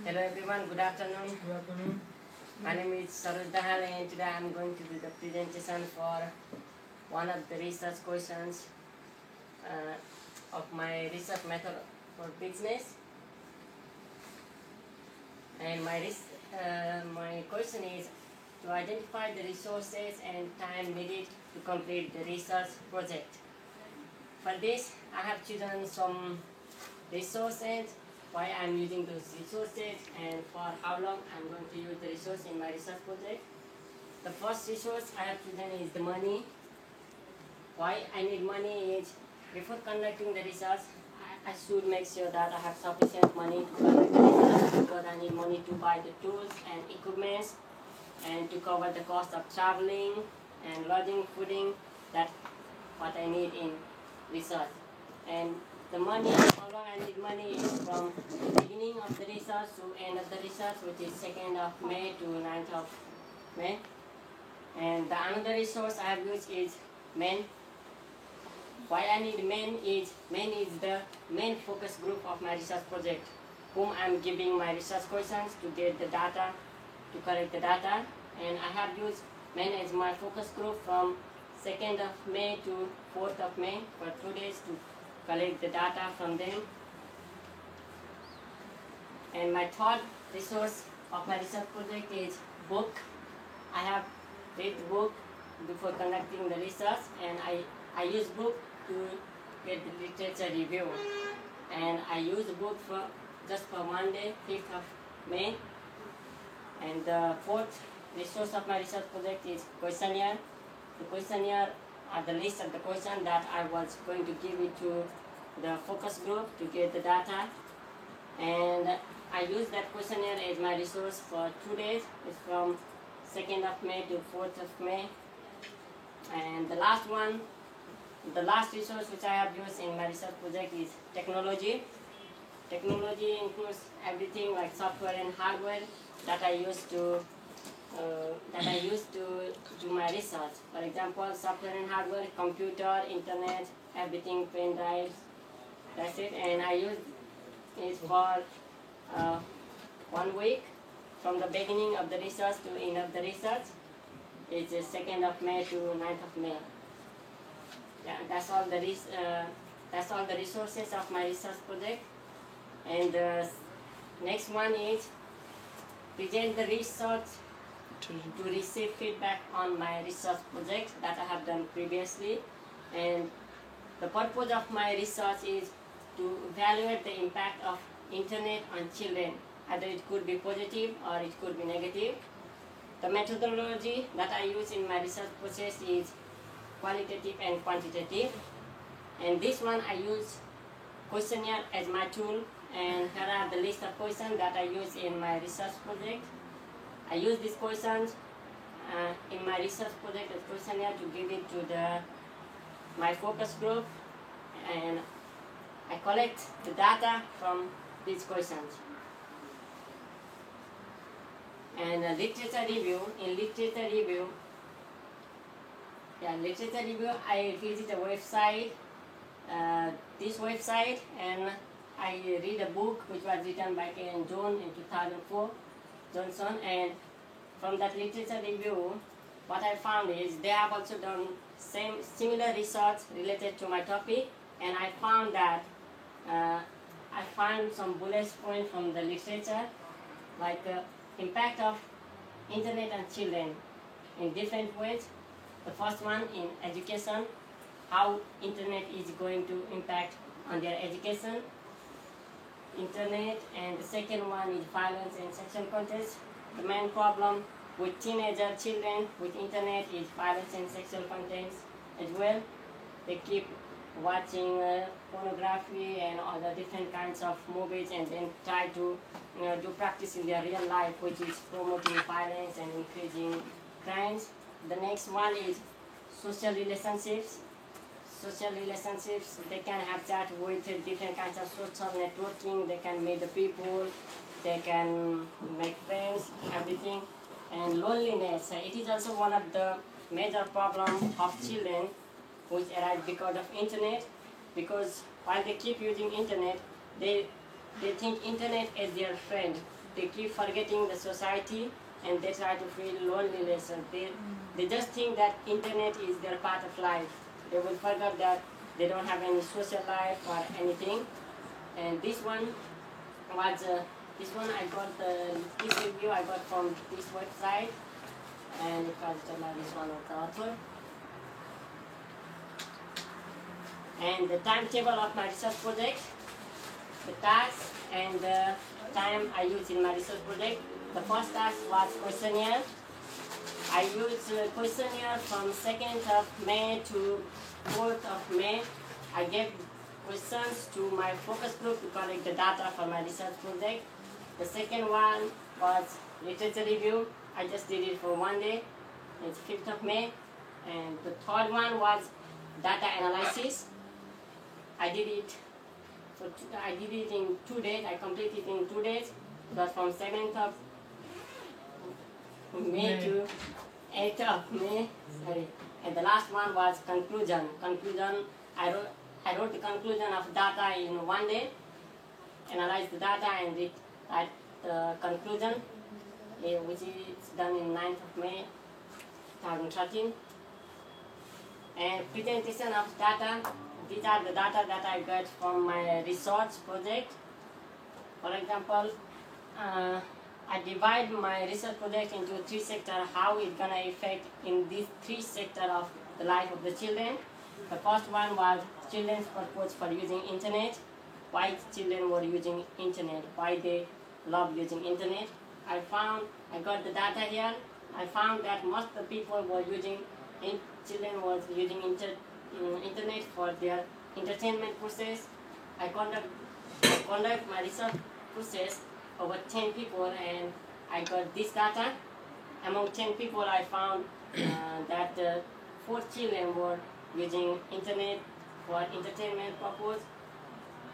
Hello everyone, good afternoon. Good afternoon. My name is Saroj Dahal and today I am going to do the presentation for one of the research questions of my research method for business. And my question is to identify the resources and time needed to complete the research project. For this, I have chosen some resources, why I am using those resources, and for how long I am going to use the resource in my research project. The first resource I have chosen is the money. Why I need money is, before conducting the research, I should make sure that I have sufficient money to conduct the research, because I need money to buy the tools and equipments and to cover the cost of traveling and lodging, fooding, that's what I need in research. And the money, how long I need money is from the beginning of the research to end of the research, which is 2nd of May to 9th of May. And the another resource I have used is MEN. Why I need MEN is the main focus group of my research project, whom I am giving my research questions to get the data, to collect the data. And I have used MEN as my focus group from 2nd of May to 4th of May for 2 days to collect the data from them. And my third resource of my research project is book. I have read the book before conducting the research, and I use book to get the literature review. And I use the book just for Monday, 5th of May. And the fourth resource of my research project is questionnaire. The questionnaire are the list of the questions that I was going to give it to the focus group to get the data. And I use that questionnaire as my resource for 2 days. It's from 2nd of May to 4th of May. And the last resource which I have used in my research project is technology. Technology includes everything like software and hardware that I use to do my research. For example, software and hardware, computer, internet, everything, pen drives, that's it. And I use it for 1 week from the beginning of the research to end of the research. It's 2nd of May to 9th of May. Yeah, that's all the resources of my research project. And the next one is present the research to receive feedback on my research project that I have done previously. And the purpose of my research is to evaluate the impact of internet on children. Either it could be positive or it could be negative. The methodology that I use in my research process is qualitative and quantitative. And this one I use questionnaire as my tool, and here are the list of questions that I use in my research project. I use these questions in my research project as questionnaire to give it to my focus group, and I collect the data from these questions. And literature review. In literature review, I visit a website, this website, and I read a book which was written by Ken Jones in 2004, Johnson. And from that literature review, what I found is they have also done similar research related to my topic, and I found that I found some bullet points from the literature, like impact of internet on children in different ways. The first one in education, how internet is going to impact on their education, internet. And the second one is violence and sexual content. The main problem with teenager children with internet is violence and sexual content as well. They keep watching pornography and other different kinds of movies, and then try to do practice in their real life, which is promoting violence and increasing crimes. The next one is social relationships. Social relationships, they can have chat with different kinds of social networking. They can meet the people, they can make friends, everything. And loneliness, it is also one of the major problems of children which arise because of internet, because while they keep using internet, they think internet as their friend. they keep forgetting the society, and they try to feel loneliness. And they just think that internet is their part of life. They will forget that they don't have any social life or anything. And this one was this one I got this review I got from this website, and it was this one of the author. And the timetable of my research project, the task and the time I used in my research project. The first task was questionnaire. I used questionnaire from 2nd of May to 4th of May. I gave questions to my focus group to collect the data for my research project. The second one was literature review. I just did it for one day. It's 5th of May. And the third one was data analysis. I did it in 2 days. I completed it in 2 days. It was from 7th of May to 8th of May. Sorry. And the last one was conclusion. I wrote the conclusion of data in 1 day, analyzed the data and did the conclusion, which is done in 9th of May 2013. And presentation of data. These are the data that I got from my research project. For example, I divide my research project into 3 sectors, how it's gonna affect in these 3 sectors of the life of the children. The first one was children's purpose for using internet. Why children were using internet, why they love using internet. I got the data here. I found that most of the people were using, children was using internet for their entertainment process. I conduct my research process over 10 people, and I got this data. Among 10 people, I found that 4 children were using internet for entertainment purpose,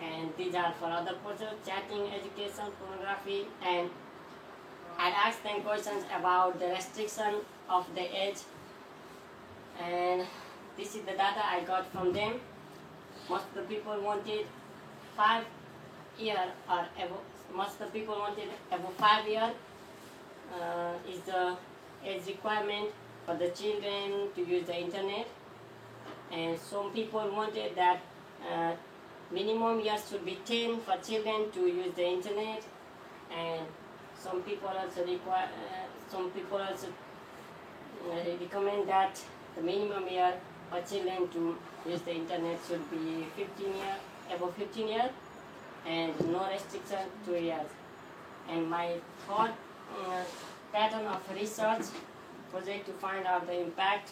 and these are for other purposes, chatting, education, pornography. And I asked them questions about the restriction of the age, and this is the data I got from them. Most of the people wanted 5 years or above. Most of the people wanted above 5 years is the age requirement for the children to use the internet. And some people wanted that minimum years should be 10 for children to use the internet. And some people also recommend that the minimum year for children to use the internet should be 15 years, above 15 years, and no restriction 2 years. And my third pattern of research project to find out the impact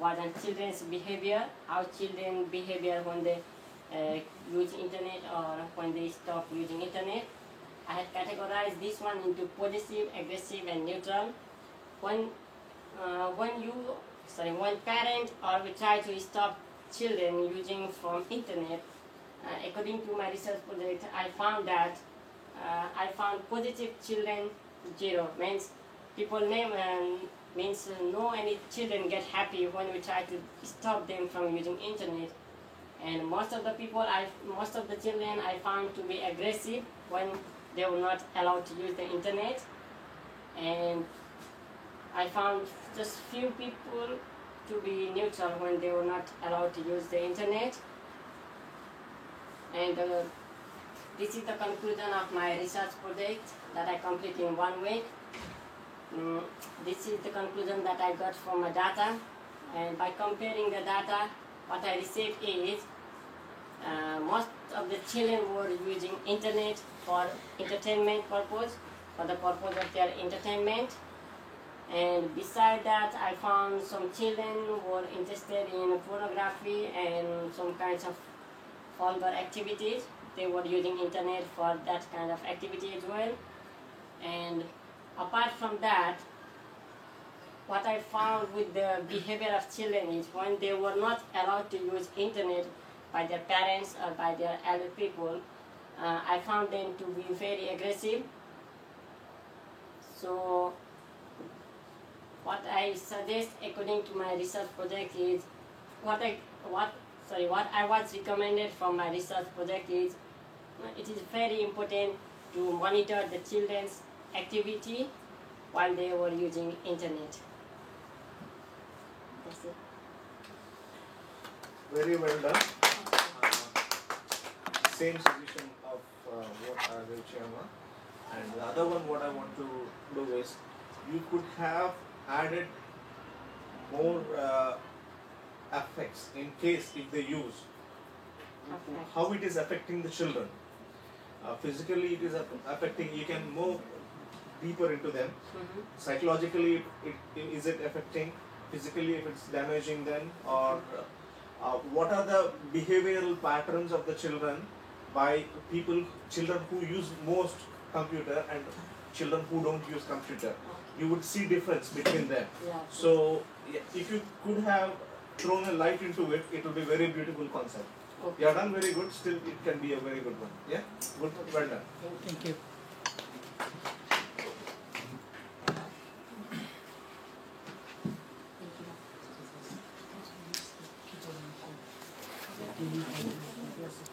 was on children's behavior, how children behavior when they use internet or when they stop using internet. I had categorized this one into positive, aggressive, and neutral. When parent or we try to stop children using from internet, according to my research project, I found that positive children 0, means people means no any children get happy when we try to stop them from using internet. And most of the children I found to be aggressive when they were not allowed to use the internet. And I found just few people to be neutral when they were not allowed to use the internet. And this is the conclusion of my research project that I completed in 1 week. This is the conclusion that I got from my data. And by comparing the data, what I received is most of the children were using internet for entertainment purpose, for the purpose of their entertainment. And beside that, I found some children were interested in pornography and some kinds of vulgar activities. They were using internet for that kind of activity as well. And apart from that, what I found with the behavior of children is when they were not allowed to use internet by their parents or by their elder people, I found them to be very aggressive. So what I suggest according to my research project is what I was recommended from my research project is it is very important to monitor the children's activity while they were using internet. That's it. Very well done. Same solution of what I will Chiyama. And the other one, what I want to do is, you could have added more effects in case if they use Affect. how it is affecting the children. Physically, it is affecting. You can move deeper into them. Mhm. Psychologically, is it affecting? Physically, if it's damaging them, or what are the behavioral patterns of the children by children who use most computer and children who don't use computer? You would see difference between them. Yeah. So if you could have thrown a light into it, it will be very beautiful concept. Okay. You have done very good. Still, it can be a very good one. Yeah, good, well done. Thank you. Thank you.